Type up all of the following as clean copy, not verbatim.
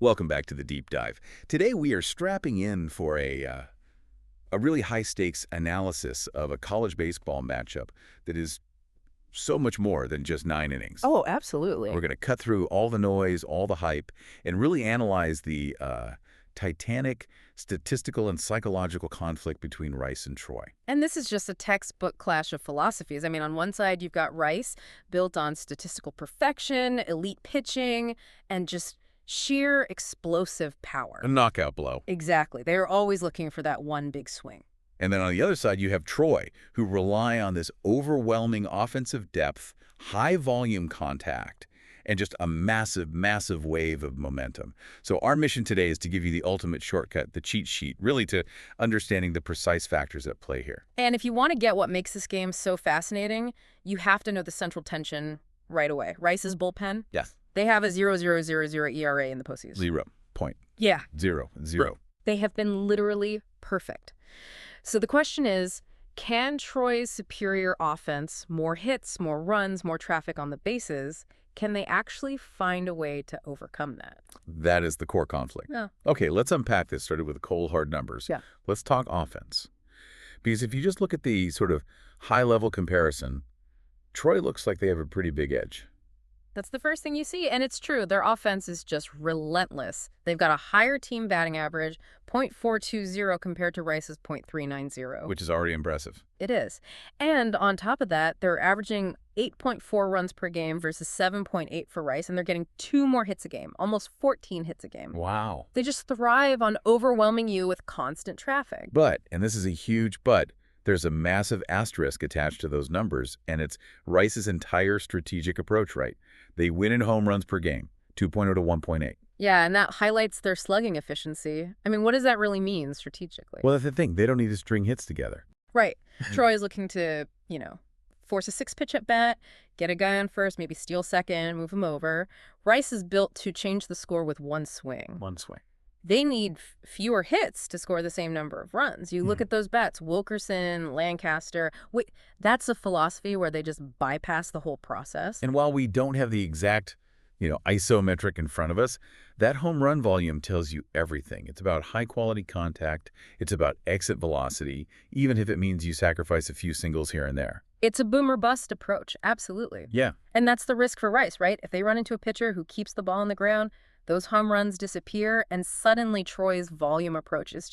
Welcome back to the Deep Dive. Today we are strapping in for a really high-stakes analysis of a college baseball matchup that is so much more than just 9 innings. Oh, absolutely. We're going to cut through all the noise, all the hype, and really analyze the titanic statistical and psychological conflict between Rice and Troy. And this is just a textbook clash of philosophies. I mean, on one side, you've got Rice, built on statistical perfection, elite pitching, and just sheer explosive power. A knockout blow. Exactly. They're always looking for that one big swing. And then on the other side, you have Troy, who rely on this overwhelming offensive depth, high-volume contact, and just a massive, massive wave of momentum. So our mission today is to give you the ultimate shortcut, the cheat sheet, really to understanding the precise factors at play here. And if you want to get what makes this game so fascinating, you have to know the central tension right away. Rice's bullpen, Yes. they have a 0.000 ERA in the postseason. 0.000. Yeah. Zero. They have been literally perfect. So the question is, can Troy's superior offense, more hits, more runs, more traffic on the bases, can they actually find a way to overcome that? That is the core conflict. Yeah. Okay, let's unpack this, started with the cold, hard numbers. Yeah. Let's talk offense. Because if you just look at the sort of high-level comparison, Troy looks like they have a pretty big edge. That's the first thing you see, and it's true. Their offense is just relentless. They've got a higher team batting average, .420 compared to Rice's .390. Which is already impressive. It is. And on top of that, they're averaging 8.4 runs per game versus 7.8 for Rice, and they're getting 2 more hits a game, almost 14 hits a game. Wow. They just thrive on overwhelming you with constant traffic. But, and this is a huge but, there's a massive asterisk attached to those numbers, and it's Rice's entire strategic approach, right? They win in home runs per game, 2.0 to 1.8. Yeah, and that highlights their slugging efficiency. I mean, what does that really mean strategically? Well, that's the thing. They don't need to string hits together. Right. Troy is looking to, force a 6-pitch at bat, get a guy on first, maybe steal second, move him over. Rice is built to change the score with one swing. One swing. They need fewer hits to score the same number of runs. You look at those bats, Wilkerson, Lancaster. That's a philosophy where they just bypass the whole process. And while we don't have the exact, isometric in front of us, that home run volume tells you everything. It's about high-quality contact. It's about exit velocity, even if it means you sacrifice a few singles here and there. It's a boom or bust approach, absolutely. Yeah. And that's the risk for Rice, right? If they run into a pitcher who keeps the ball on the ground, those home runs disappear, and suddenly Troy's volume approach is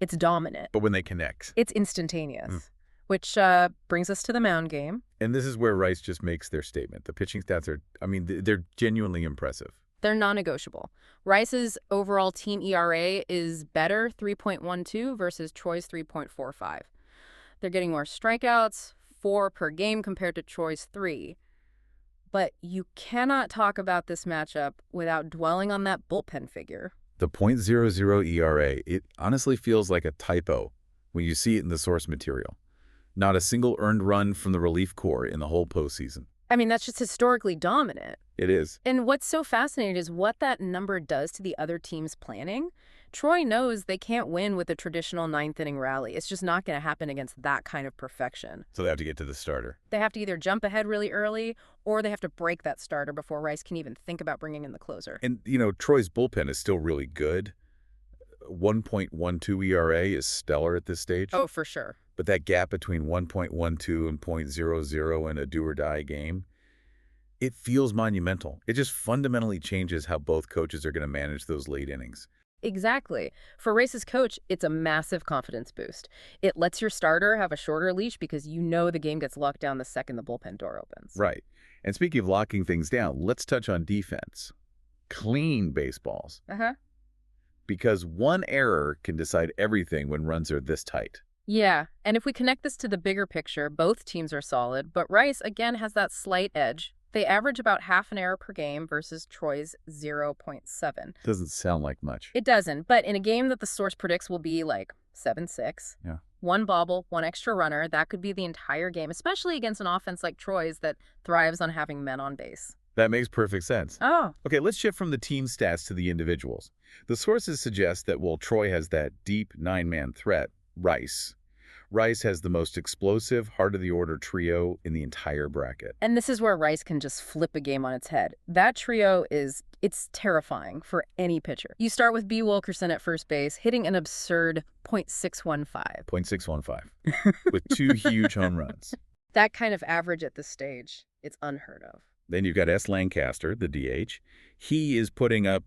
it's dominant. But when they connect. It's instantaneous, which brings us to the mound game. And this is where Rice just makes their statement. The pitching stats are, they're genuinely impressive. They're non-negotiable. Rice's overall team ERA is better, 3.12 versus Troy's 3.45. They're getting more strikeouts, 4 per game compared to Troy's 3. But you cannot talk about this matchup without dwelling on that bullpen figure. The .00 ERA, it honestly feels like a typo when you see it in the source material. Not a single earned run from the relief corps in the whole postseason. I mean, that's just historically dominant. It is. And what's so fascinating is what that number does to the other team's planning. Troy knows they can't win with a traditional 9th-inning rally. It's just not going to happen against that kind of perfection. So they have to get to the starter. They have to either jump ahead really early, or they have to break that starter before Rice can even think about bringing in the closer. And, Troy's bullpen is still really good. 1.12 ERA is stellar at this stage. Oh, for sure. But that gap between 1.12 and .00 in a do-or-die game, it feels monumental. It just fundamentally changes how both coaches are going to manage those late innings. Exactly. For Rice's coach, it's a massive confidence boost. It lets your starter have a shorter leash because you know the game gets locked down the second the bullpen door opens. Right. And speaking of locking things down, let's touch on defense. Clean baseballs. Uh-huh. Because one error can decide everything when runs are this tight. Yeah, and if we connect this to the bigger picture, both teams are solid, but Rice, again, has that slight edge. They average about half an error per game versus Troy's 0.7. Doesn't sound like much. It doesn't, but in a game that the source predicts will be like 7-6, Yeah. one bobble, one extra runner, that could be the entire game, especially against an offense like Troy's that thrives on having men on base. That makes perfect sense. Oh. Okay, let's shift from the team stats to the individuals. The sources suggest that while Troy has that deep 9-man threat, Rice Rice has the most explosive, heart-of-the-order trio in the entire bracket. And this is where Rice can just flip a game on its head. That trio it's terrifying for any pitcher. You start with B. Wilkerson at first base, hitting an absurd .615. .615, with 2 huge home runs. That kind of average at this stage, it's unheard of. Then you've got S. Lancaster, the DH. He is putting up,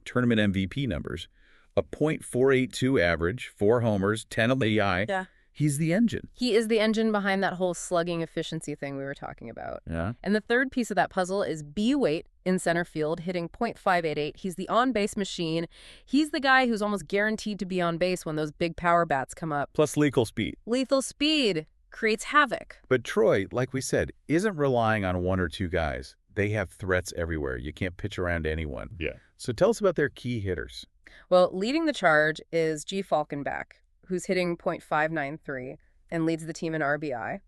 tournament MVP numbers. A .482 average, 4 homers, 10 LEI. Yeah. He's the engine. He is the engine behind that whole slugging efficiency thing we were talking about. Yeah. And the third piece of that puzzle is B. Waite in center field, hitting .588. He's the on-base machine. He's the guy who's almost guaranteed to be on base when those big power bats come up. Plus lethal speed. Lethal speed creates havoc. But Troy, like we said, isn't relying on 1 or 2 guys. They have threats everywhere. You can't pitch around anyone. Yeah. So tell us about their key hitters. Well, leading the charge is G. Falkenbach, who's hitting .593 and leads the team in RBI.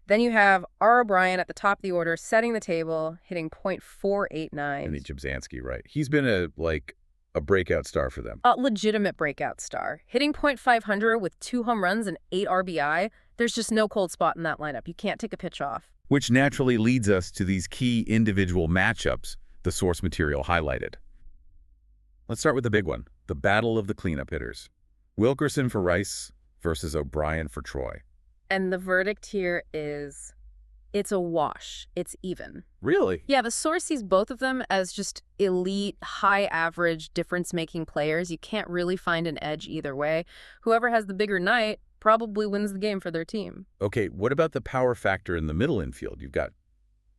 Then you have R. O'Brien at the top of the order, setting the table, hitting .489. And Jabzanski, right? He's been a breakout star for them. A legitimate breakout star. Hitting .500 with 2 home runs and 8 RBI. There's just no cold spot in that lineup. You can't take a pitch off. Which naturally leads us to these key individual matchups the source material highlighted. Let's start with the big one, the battle of the cleanup hitters. Wilkerson for Rice versus O'Brien for Troy. And the verdict here is it's a wash. It's even. Really? Yeah, the source sees both of them as just elite, high-average, difference-making players. You can't really find an edge either way. Whoever has the bigger night probably wins the game for their team. Okay, what about the power factor in the middle infield? You've got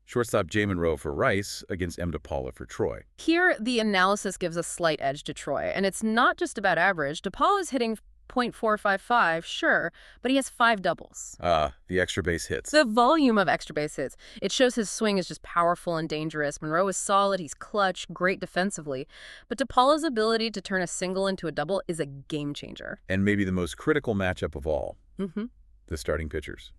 shortstop Jay Monroe for Rice against M. DePaula for Troy. Here, the analysis gives a slight edge to Troy, and it's not just about average. DePaula's hitting .455, sure, but he has 5 doubles. The extra base hits. The volume of extra base hits. It shows his swing is just powerful and dangerous. Monroe is solid, he's clutch, great defensively. But DePaula's ability to turn a single into a double is a game changer. And maybe the most critical matchup of all, the starting pitchers.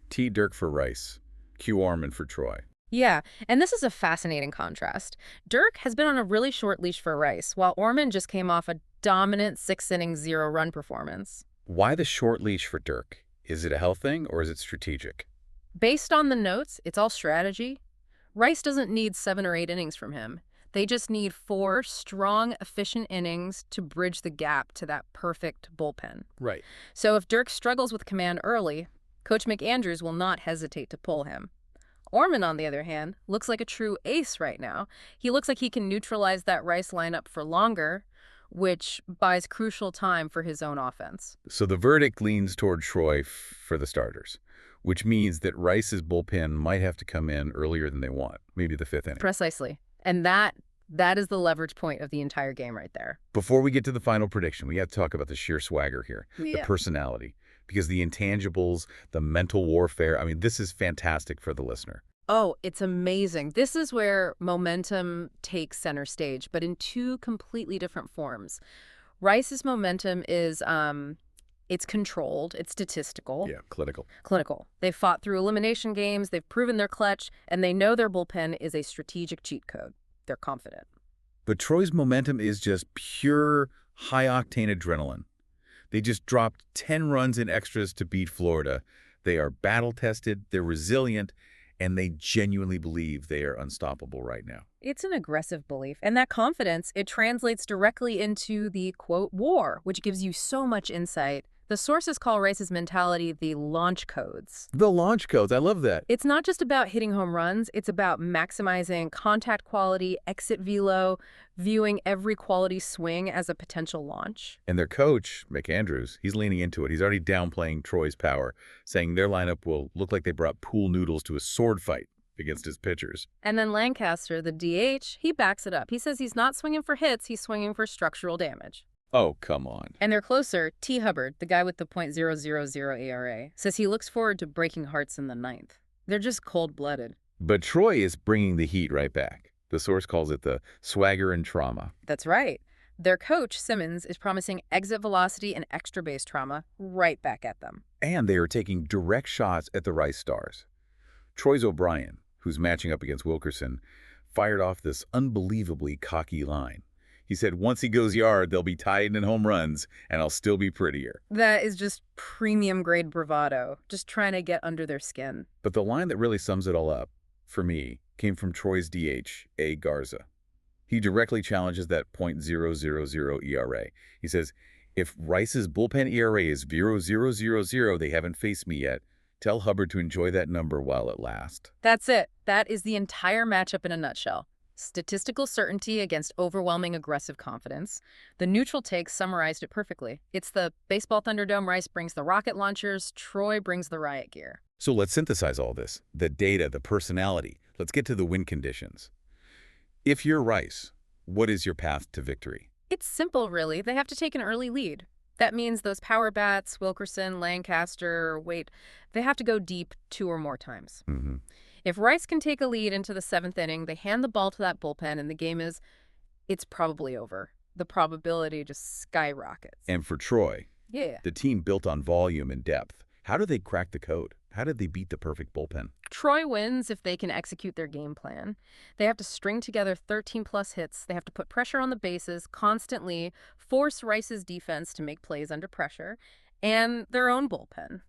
T. Dirk for Rice, Q. Orman for Troy. Yeah, and this is a fascinating contrast. Dirk has been on a really short leash for Rice, while Orman just came off a dominant 6-inning 0-run performance. Why the short leash for Dirk? Is it a health thing or is it strategic? Based on the notes, it's all strategy. Rice doesn't need 7 or 8 innings from him. They just need 4 strong, efficient innings to bridge the gap to that perfect bullpen. Right. So if Dirk struggles with command early, Coach McAndrews will not hesitate to pull him. Orman, on the other hand, looks like a true ace right now. He looks like he can neutralize that Rice lineup for longer, which buys crucial time for his own offense. So the verdict leans toward Troy for the starters, which means that Rice's bullpen might have to come in earlier than they want, maybe the 5th inning. Precisely. And that is the leverage point of the entire game right there. Before we get to the final prediction, we have to talk about the sheer swagger here, the personality, because the intangibles, the mental warfare, this is fantastic for the listener. Oh, it's amazing. This is where momentum takes center stage, but in 2 completely different forms. Rice's momentum is, it's controlled, it's statistical. Yeah, clinical. Clinical. They've fought through elimination games, they've proven their clutch, and they know their bullpen is a strategic cheat code. They're confident. But Troy's momentum is just pure high-octane adrenaline. They just dropped 10 runs in extras to beat Florida. They are battle-tested, they're resilient, and they genuinely believe they are unstoppable right now. It's an aggressive belief, and that confidence, it translates directly into the, quote, war, which gives you so much insight. The sources call Rice's mentality the launch codes. The launch codes, I love that. It's not just about hitting home runs, it's about maximizing contact quality, exit velo, viewing every quality swing as a potential launch. And their coach, McAndrews, he's leaning into it. He's already downplaying Troy's power, saying their lineup will look like they brought pool noodles to a sword fight against his pitchers. And then Lancaster, the DH, he backs it up. He says he's not swinging for hits, he's swinging for structural damage. Oh, come on. And they're closer. T. Hubbard, the guy with the .000 ERA, says he looks forward to breaking hearts in the 9th. They're just cold-blooded. But Troy is bringing the heat right back. The source calls it the swagger and trauma. That's right. Their coach, Simmons, is promising exit velocity and extra base trauma right back at them. And they are taking direct shots at the Rice Stars. Troy's O'Brien, who's matching up against Wilkerson, fired off this unbelievably cocky line. He said, once he goes yard, they'll be tied in home runs, and I'll still be prettier. That is just premium grade bravado, just trying to get under their skin. But the line that really sums it all up, for me, came from Troy's DH, A. Garza. He directly challenges that .000 ERA. He says, if Rice's bullpen ERA is 0.000, they haven't faced me yet. Tell Hubbard to enjoy that number while it lasts. That's it. That is the entire matchup in a nutshell. Statistical certainty against overwhelming aggressive confidence. The neutral take summarized it perfectly. It's the baseball Thunderdome. Rice brings the rocket launchers, Troy brings the riot gear. So let's synthesize all this. The data, the personality. Let's get to the win conditions. If you're Rice, what is your path to victory? It's simple, really. They have to take an early lead. That means those power bats, Wilkerson, Lancaster, Waite, they have to go deep 2 or more times. If Rice can take a lead into the 7th inning, they hand the ball to that bullpen, and the game it's probably over. The probability just skyrockets. And for Troy, Yeah. the team built on volume and depth. How do they crack the code? How did they beat the perfect bullpen? Troy wins if they can execute their game plan. They have to string together 13-plus hits. They have to put pressure on the bases constantly, force Rice's defense to make plays under pressure, and their own bullpen.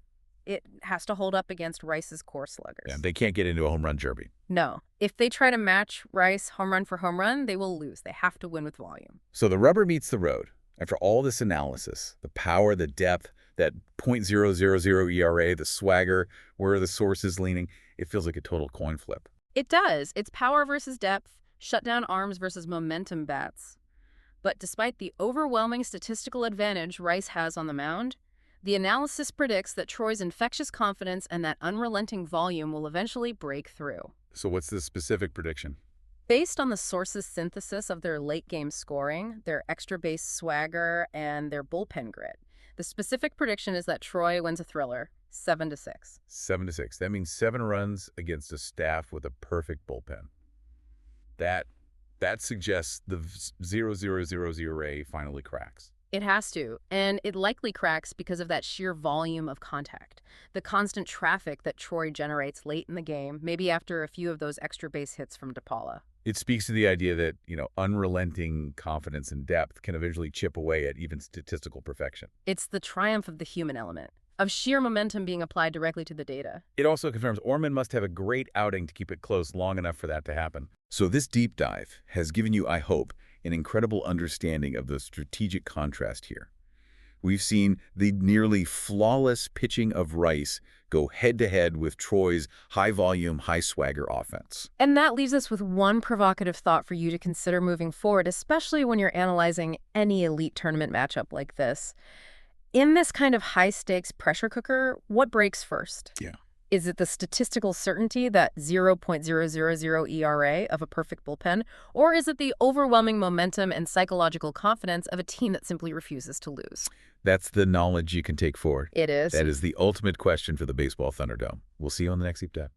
It has to hold up against Rice's core sluggers. Yeah, they can't get into a home run derby. No. If they try to match Rice home run for home run, they will lose. They have to win with volume. So the rubber meets the road. After all this analysis, the power, the depth, that .000 ERA, the swagger, where are the sources leaning, it feels like a total coin flip. It does. It's power versus depth, shutdown arms versus momentum bats. But despite the overwhelming statistical advantage Rice has on the mound, the analysis predicts that Troy's infectious confidence and that unrelenting volume will eventually break through. So what's the specific prediction? Based on the source's synthesis of their late-game scoring, their extra-base swagger, and their bullpen grit, the specific prediction is that Troy wins a thriller, 7-6. 7-6. That means 7 runs against a staff with a perfect bullpen. That suggests the 0.000 ERA finally cracks. It has to, and it likely cracks because of that sheer volume of contact, the constant traffic that Troy generates late in the game, maybe after a few of those extra base hits from DePaula. It speaks to the idea that, unrelenting confidence and depth can eventually chip away at even statistical perfection. It's the triumph of the human element, of sheer momentum being applied directly to the data. It also confirms Orman must have a great outing to keep it close long enough for that to happen. So this deep dive has given you, I hope, an incredible understanding of the strategic contrast here. We've seen the nearly flawless pitching of Rice go head-to-head with Troy's high-volume, high-swagger offense. And that leaves us with one provocative thought for you to consider moving forward, especially when you're analyzing any elite tournament matchup like this. In this kind of high-stakes pressure cooker, what breaks first? Yeah. Is it the statistical certainty, that 0.000 ERA of a perfect bullpen, or is it the overwhelming momentum and psychological confidence of a team that simply refuses to lose? That's the knowledge you can take forward. It is. That is the ultimate question for the Baseball Thunderdome. We'll see you on the next Deep Dive.